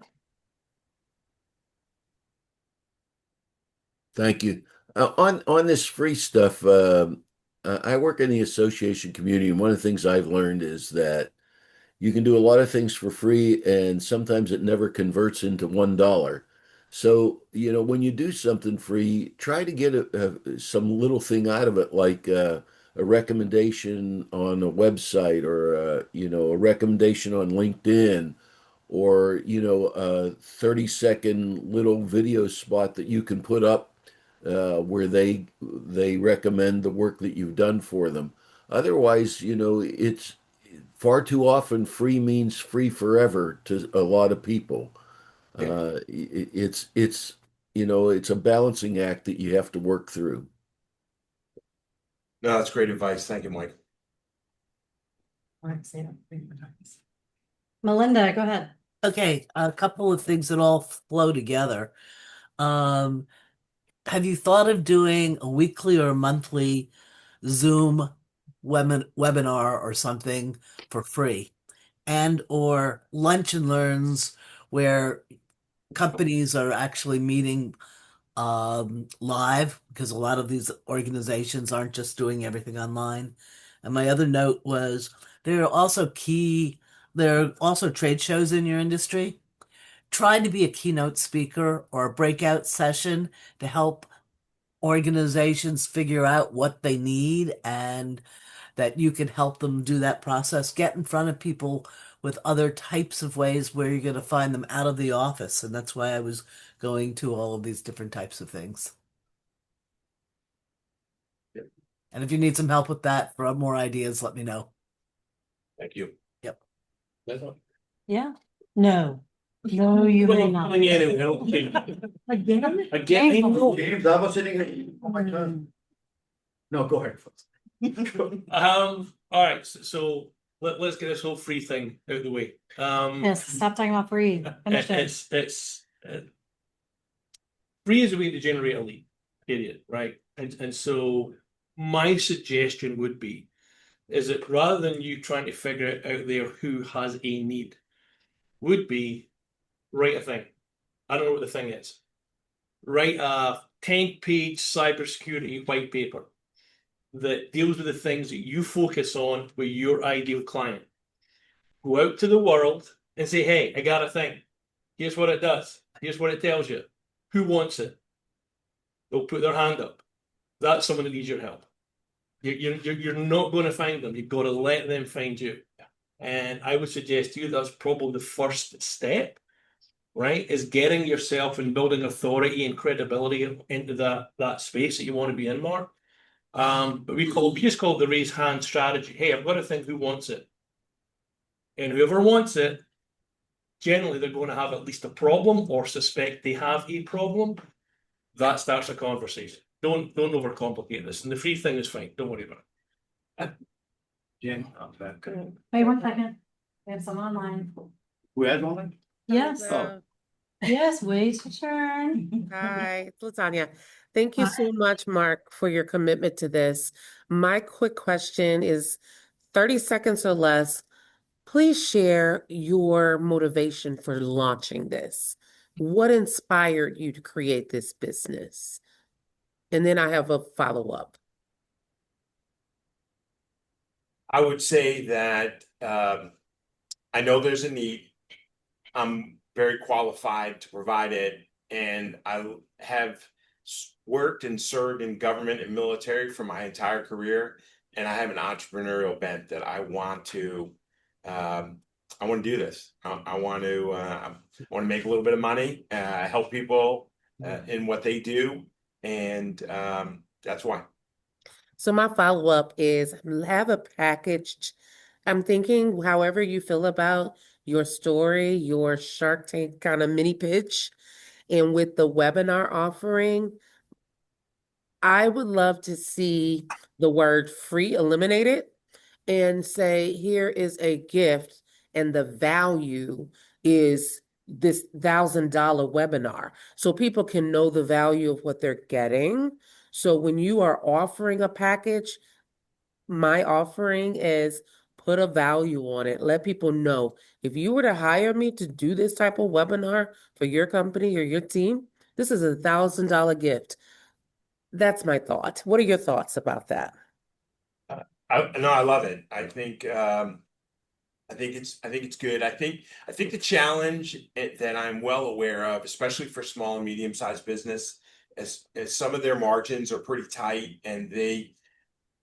Thank you. On this free stuff, I work in the association community, and one of the things I've learned is that you can do a lot of things for free, and sometimes it never converts into $1. So, when you do something free, try to get some little thing out of it, like a recommendation on a website, or a recommendation on LinkedIn, or a 30-second little video spot that you can put up where they recommend the work that you've done for them. Otherwise, it's far too often free means free forever to a lot of people. It's a balancing act that you have to work through. No, that's great advice. Thank you, Mike. Melinda, go ahead. Okay, a couple of things that all flow together. Have you thought of doing a weekly or monthly Zoom webinar or something for free? And or lunch and learns where companies are actually meeting live, because a lot of these organizations aren't just doing everything online. And my other note was there are also trade shows in your industry. Try to be a keynote speaker or a breakout session to help organizations figure out what they need, and that you can help them do that process. Get in front of people with other types of ways where you're going to find them out of the office. And that's why I was going to all of these different types of things. Yep. And if you need some help with that, for more ideas, let me know. Thank you. Yep. Yeah. No. No, you may not. Again? Again? Again? James, I was sitting here on my turn. No, go ahead. All right, so let's get this whole free thing out of the way. Yes, stop talking about free. Finish it. It's free is a way to generate a lead, period, right? And so my suggestion would be is that rather than you trying to figure it out there who has a need, would be write a thing. I don't know what the thing is. Write a 10-page cybersecurity white paper that deals with the things that you focus on with your ideal client. Go out to the world and say, hey, I got a thing. Here's what it does. Here's what it tells you. Who wants it? They'll put their hand up. That's someone that needs your help. You're not going to find them. You've got to let them find you. And I would suggest to you that's probably the first step, right? Is getting yourself and building authority and credibility into that space that you want to be in, Mark. But we just call it the raise hand strategy. Hey, I've got to think who wants it. And whoever wants it, generally they're going to have at least a problem or suspect they have a problem. That starts a conversation. Don't overcomplicate this. And the free thing is fine. Don't worry about it. Jen, Wait 1 second. We have some online. who has one? Yes. Oh. Yes, wait your turn. Hi, it's Latanya. Thank you so much, Mark, for your commitment to this. My quick question is 30 seconds or less. Please share your motivation for launching this. What inspired you to create this business? And then I have a follow-up. I would say that I know there's a need. I'm very qualified to provide it, and I have worked and served in government and military for my entire career, and I have an entrepreneurial bent that I want to do this. I want to make a little bit of money, help people in what they do, and that's why. So my follow-up is have a packaged, I'm thinking however you feel about your story, your Shark Tank kind of mini pitch, and with the webinar offering, I would love to see the word free eliminated and say, here is a gift and the value is this $1,000 webinar. So people can know the value of what they're getting. So when you are offering a package, my offering is put a value on it. Let people know if you were to hire me to do this type of webinar for your company or your team, this is $1,000 gift. That's my thought. What are your thoughts about that? I love it. I think it's good. I think the challenge that I'm well aware of, especially for small and medium-sized business, as some of their margins are pretty tight, and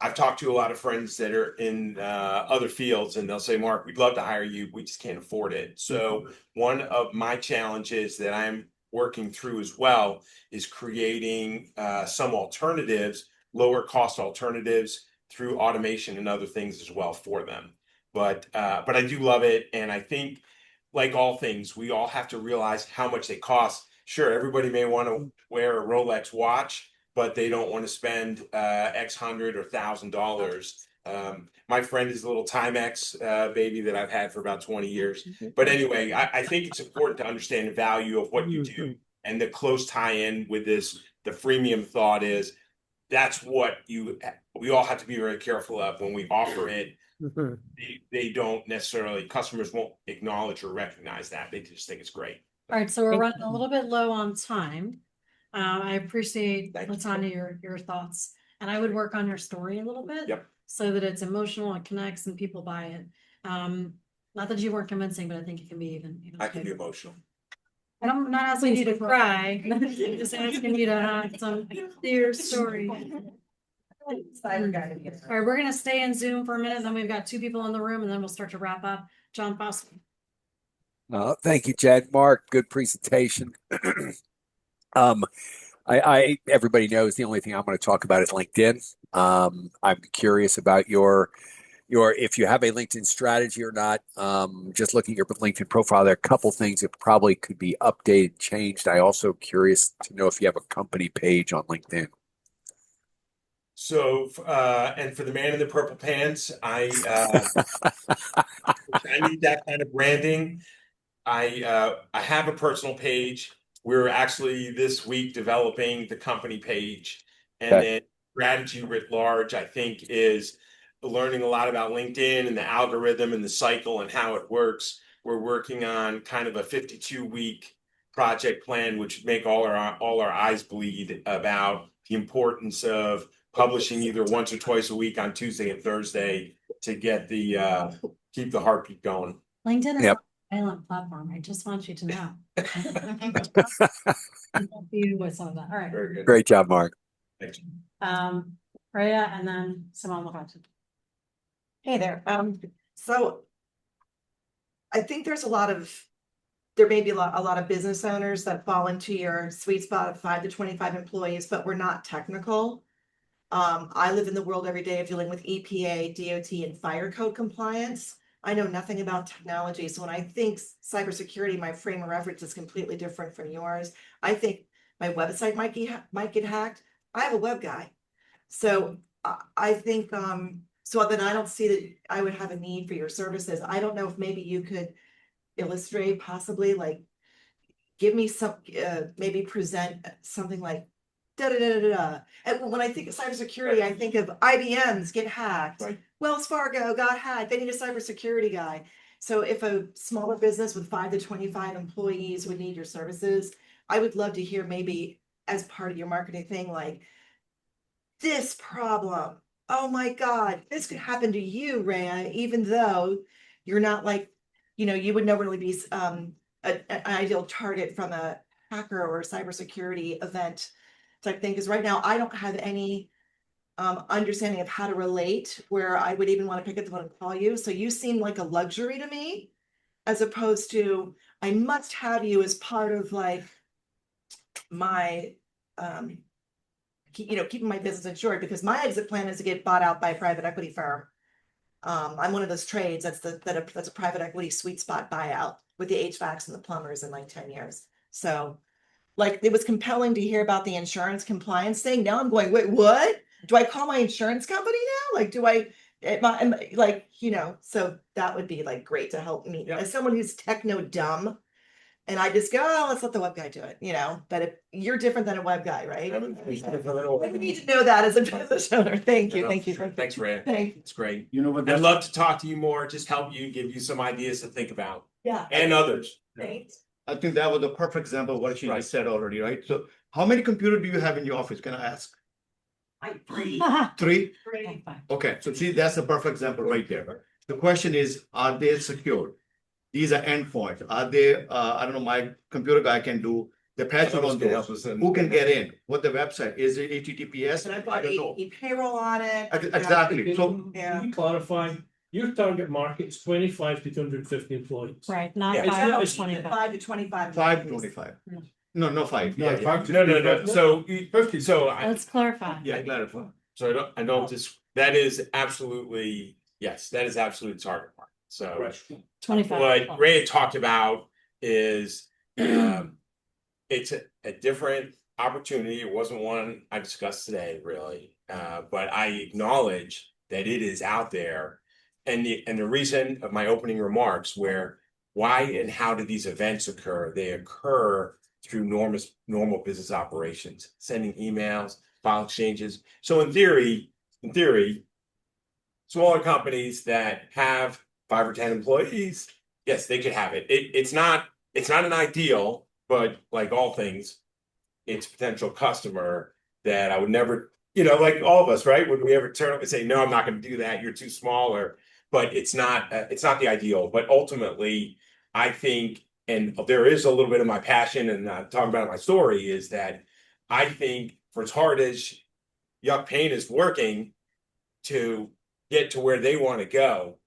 I've talked to a lot of friends that are in other fields, and they'll say, Mark, we'd love to hire you, we just can't afford it. So one of my challenges that I'm working through as well is creating some alternatives, lower cost alternatives through automation and other things as well for them. But I do love it, and I think, like all things, we all have to realize how much they cost. Sure, everybody may want to wear a Rolex watch, but they don't want to spend X hundred or $1,000. My friend is a little Timex baby that I've had for about 20 years. But anyway, I think it's important to understand the value of what you do, and the close tie-in with this. The freemium thought is that's what we all have to be very careful of when we offer it. They don't necessarily, customers won't acknowledge or recognize that. They just think it's great. All right, so we're running a little bit low on time. I appreciate, Latanya, your thoughts, and I would work on your story a little bit. Yep. So that it's emotional, it connects, and people buy it. Not that you weren't convincing, but I think it can be even. I can be emotional. And I'm not asking you to cry, I'm just asking you to have some clear story. All right, we're gonna stay in Zoom for a minute, then we've got 2 people in the room, and then we'll start to wrap up. John Foster. Thank you, Jen. Mark, good presentation. Everybody knows the only thing I'm going to talk about is LinkedIn. I'm curious about your if you have a LinkedIn strategy or not. Just looking at your LinkedIn profile, there are a couple things that probably could be updated, changed. I also curious to know if you have a company page on LinkedIn. So, and for the man in the purple pants, I need that kind of branding. I have a personal page. We're actually this week developing the company page, and then strategy writ large, I think, is learning a lot about LinkedIn and the algorithm and the cycle and how it works. We're working on kind of a 52-week project plan, which would make all our eyes bleed about the importance of publishing either once or twice a week on Tuesday and Thursday to get the keep the heartbeat going. LinkedIn is a silent platform. I just want you to know. You with some of that. All right. Very good. Great job, Mark. Thank you. Rhea, and then Simone Levante. Hey there. So I think there may be a lot of business owners that fall into your sweet spot of 5 to 25 employees, but we're not technical. I live in the world every day of dealing with EPA, DOT, and fire code compliance. I know nothing about technology. So when I think cybersecurity, my frame of reference is completely different from yours. I think my website might get hacked. I have a web guy. So I think, so then I don't see that I would have a need for your services. I don't know if maybe you could illustrate, possibly like give me some, maybe present something like da da da da da. And when I think of cybersecurity, I think of IBMs get hacked. Right. Wells Fargo got hacked. They need a cybersecurity guy. So if a smaller business with 5 to 25 employees would need your services, I would love to hear maybe as part of your marketing thing, like this problem. Oh my God, this could happen to you, Rhea, even though you're not like, you would never really be an ideal target from a hacker or a cybersecurity event type thing. Because right now I don't have any understanding of how to relate where I would even want to pick up the phone and call you. So you seem like a luxury to me, as opposed to I must have you as part of like my keeping my business insured, because my exit plan is to get bought out by a private equity firm. I'm one of those trades that's a private equity sweet spot buyout with the HVACs and the plumbers in like 10 years. So like it was compelling to hear about the insurance compliance thing. Now I'm going, wait, what? Do I call my insurance company now? Like, do I, so that would be like great to help me as someone who's techno dumb And I just go, oh, let's let the web guy do it, but if you're different than a web guy, right? We need to know that as a business owner. Thank you. Thanks, Ray. Thank you. It's great. You know what? I'd love to talk to you more, just help you, give you some ideas to think about. Yeah. And others. Thanks. I think that was a perfect example of what she just said already, right? So how many computers do you have in your office? Can I ask? Three. Three? Three. Okay, so see, that's a perfect example right there. The question is, are they secure? These are endpoints. Are they, I don't know, my computer guy can do the password on those. Who can get in? What the website? Is it HTTPS? And I bought don't know. payroll on it. Exactly. So Yeah. Can you clarify, your target market is 25 to 250 employees. Right, not Yeah. 5 It's to 25. 5 to 25. 5 to 25. No, 5. No, Yeah, 5 to No. 25. So Let's clarify. yeah, clarify. So I don't just, that is absolutely, yes, that is absolute target market. So 25. what Ray had talked about is, it's a different opportunity. It wasn't one I discussed today, really. But I acknowledge that it is out there. And the reason of my opening remarks where why and how do these events occur? They occur through normal business operations, sending emails, file exchanges. So in theory, smaller companies that have 5 or 10 employees, yes, they could have it. It's not an ideal, but like all things, it's a potential customer that I would never, like all of us, right? Would we ever turn up and say, no, I'm not going to do that. You're too small, but it's not the ideal. But ultimately, I think, and there is a little bit of my passion and talking about my story is that I think for as hard as Yuck Pain is working to get to where they want to go,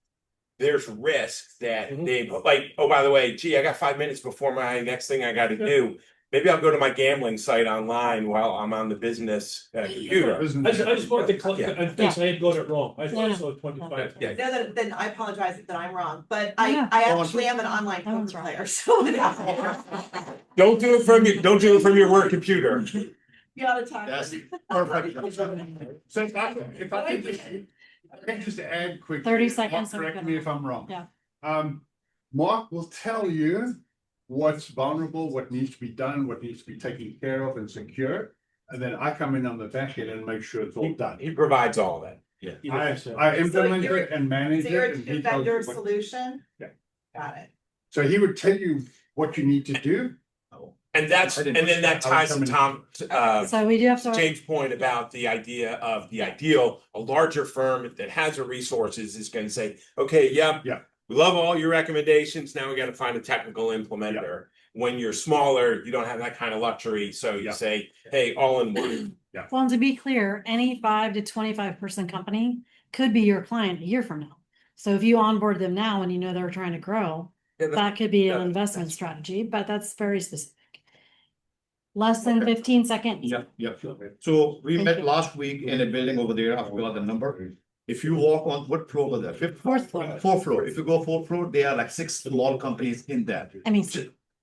there's risks that they like, oh, by the way, gee, I got 5 minutes before my next thing I got to do. Maybe I'll go to my gambling site online while I'm on the business computer. I just wanted to clarify, in case I had got it wrong. I thought I No. saw 25. Yeah. Then I apologize that I'm wrong, but Yeah. I actually am an online poker player, so. Don't do it from your work computer. Be out of time. That's perfect. So if I can just add quickly. 30 seconds. Mark, correct me if I'm wrong. Yeah. Mark will tell you what's vulnerable, what needs to be done, what needs to be taken care of and secure. And then I come in on the back end and make sure it's all done. He provides all that. Yeah. I implement you're- it and manage So you're it. a and he tells vendor you what- solution? Yeah. Got it. So he would tell you what you need to do. And then that ties to Tom, So we do have to. James' point about the idea of the ideal, a larger firm that has the resources is going to say, okay, Yeah. we love all your recommendations. Now we got to find a technical implementer. When you're smaller, you don't have that kind of luxury. So you say, hey, all in one. Well, and to be clear, any 5 to 25 person company could be your client a year from now. So if you onboard them now and you know they're trying to grow, that could be an investment strategy, but that's very specific. Less than 15 seconds. Yep. So we Thank met you. last week in a building over there. I forgot the number. If you walk on, what floor was that? Fourth floor. Fourth floor. If you go fourth floor, there are like 6 small companies in that. I mean,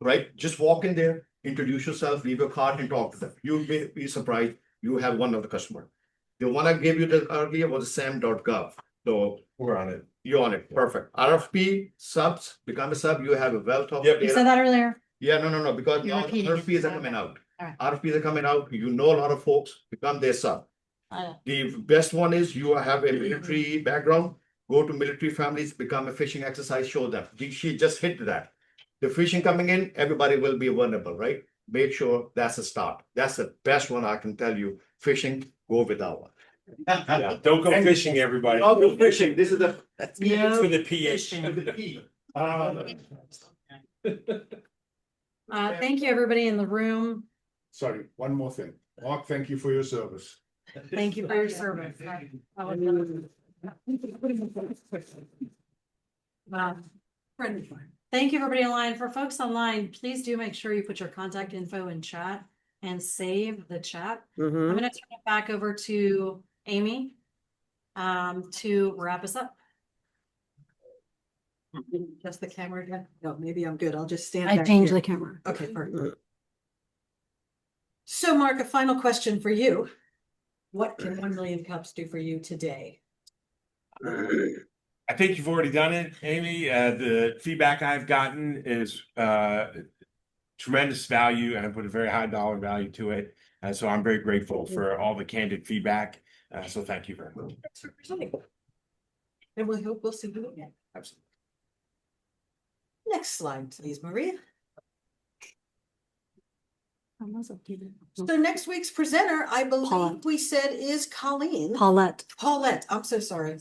Right? Just walk in there, introduce yourself, leave your card and talk to them. You'll be surprised. You have one of the customer. The one I gave you the earlier was sam.gov. So We're on it. you're on it. Perfect. RFP subs, become a sub, you have a wealth of Yep. you data. said that earlier. Yeah, no, because You're now repeating RFPs are it. coming out. Alright. RFPs are coming out. You know a lot of folks, become their sub. Uh, The best one is you have a military background, go to military families, become a phishing exercise, show them. She just hit that. The phishing coming in, everybody will be vulnerable, right? Make sure that's a start. That's the best one I can tell you. Phishing, go with that one. Yeah. Don't go fishing, everybody. Don't go fishing. This is the. It's for the PH. Thank you, everybody in the room. Sorry, one more thing. Mark, thank you for your service. Thank you for your service. Thank you, everybody online. For folks online, please do make sure you put your contact info in chat and save the chat. I'm gonna turn it back over to Amy to wrap us up. Just the camera again? No, maybe I'm good. I'll just stand I back changed here. the camera. Okay, perfect. So Mark, a final question for you. What can 1MillionCups do for you today? I think you've already done it, Amy. The feedback I've gotten is tremendous value and I put a very high dollar value to it. So I'm very grateful for all the candid feedback. So thank you very much. Thanks for presenting. And we hope we'll see you again. Absolutely. Next slide, please, Maria. So next week's presenter, I believe Paulette. we said is Colleen. Paulette. Paulette, I'm so sorry.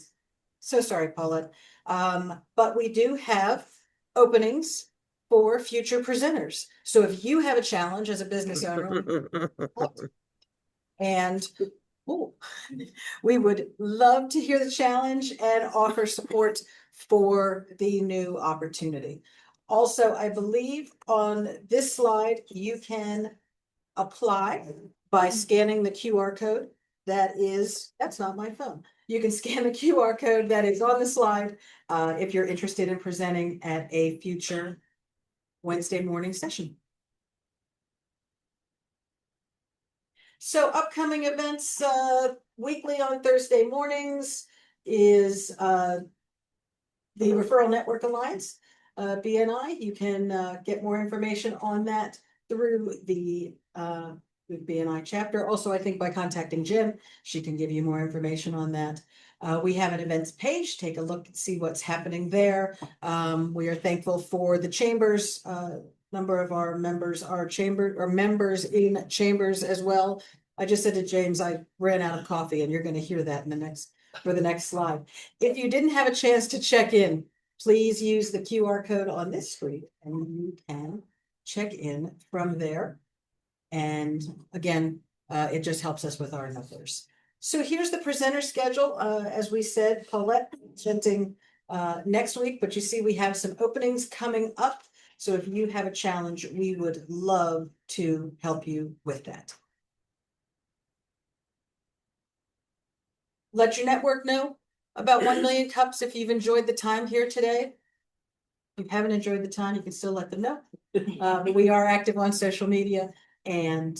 So sorry, Paulette. But we do have openings for future presenters. So if you have a challenge as a business owner and we would love to hear the challenge and offer support for the new opportunity. Also, I believe on this slide, you can apply by scanning the QR code that's not my phone. You can scan the QR code that is on the slide if you're interested in presenting at a future Wednesday morning session. So upcoming events weekly on Thursday mornings is the Referral Network Alliance, BNI. You can get more information on that through the BNI chapter. Also, I think by contacting Jen, she can give you more information on that. We have an events page. Take a look and see what's happening there. We are thankful for the chambers. Number of our members are members in chambers as well. I just said to James, I ran out of coffee, and you're going to hear that in the next slide. If you didn't have a chance to check in, please use the QR code on this screen, and you can check in from there. And again, it just helps us with our numbers. So here's the presenter schedule. As we said, Paulette presenting next week, but you see we have some openings coming up. So if you have a challenge, we would love to help you with that. Let your network know about 1 Million Cups if you've enjoyed the time here today. If you haven't enjoyed the time, you can still let them know. But we are active on social media, and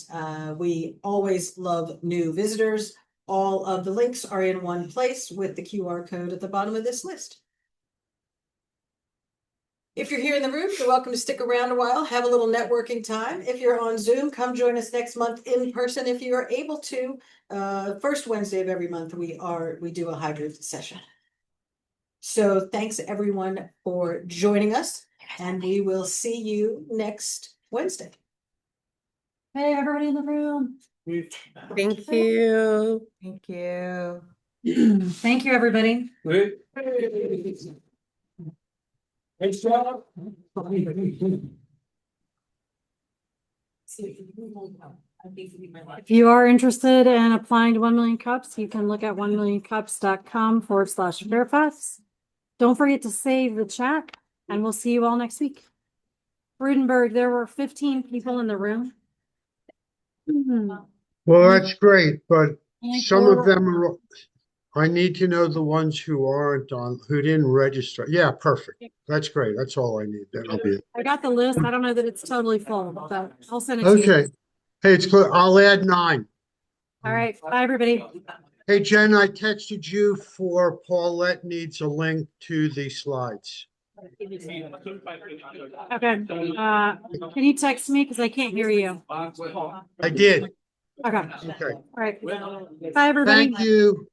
we always love new visitors. All of the links are in one place with the QR code at the bottom of this list. If you're here in the room, you're welcome to stick around a while, have a little networking time. If you're on Zoom, come join us next month in person if you are able to. First Wednesday of every month, we do a hybrid session. So thanks everyone for joining us, and we will see you next Wednesday. Hey, everybody in the room. Thank you. Thank you. Thank you, everybody. Thanks, John. If you are interested in applying to 1 Million Cups, you can look at 1millioncupscom/Fairfax. Don't forget to save the chat, and we'll see you all next week. Frudenberg, there were 15 people in the room. Well, that's great, but Only some four- of them are, I need to know the ones who aren't on, who didn't register. Yeah, perfect. That's great. That's all I need. That'll be it. I got the list. I don't know that it's totally full, but I'll send it to you. Okay. Hey, it's clear. I'll add 9. All right. Bye, everybody. Hey, Jen, I texted you for Paulette needs a link to the slides. Okay. Can you text me? Because I can't hear you. I did. Okay. Okay. All right. Bye, everybody. Thank you.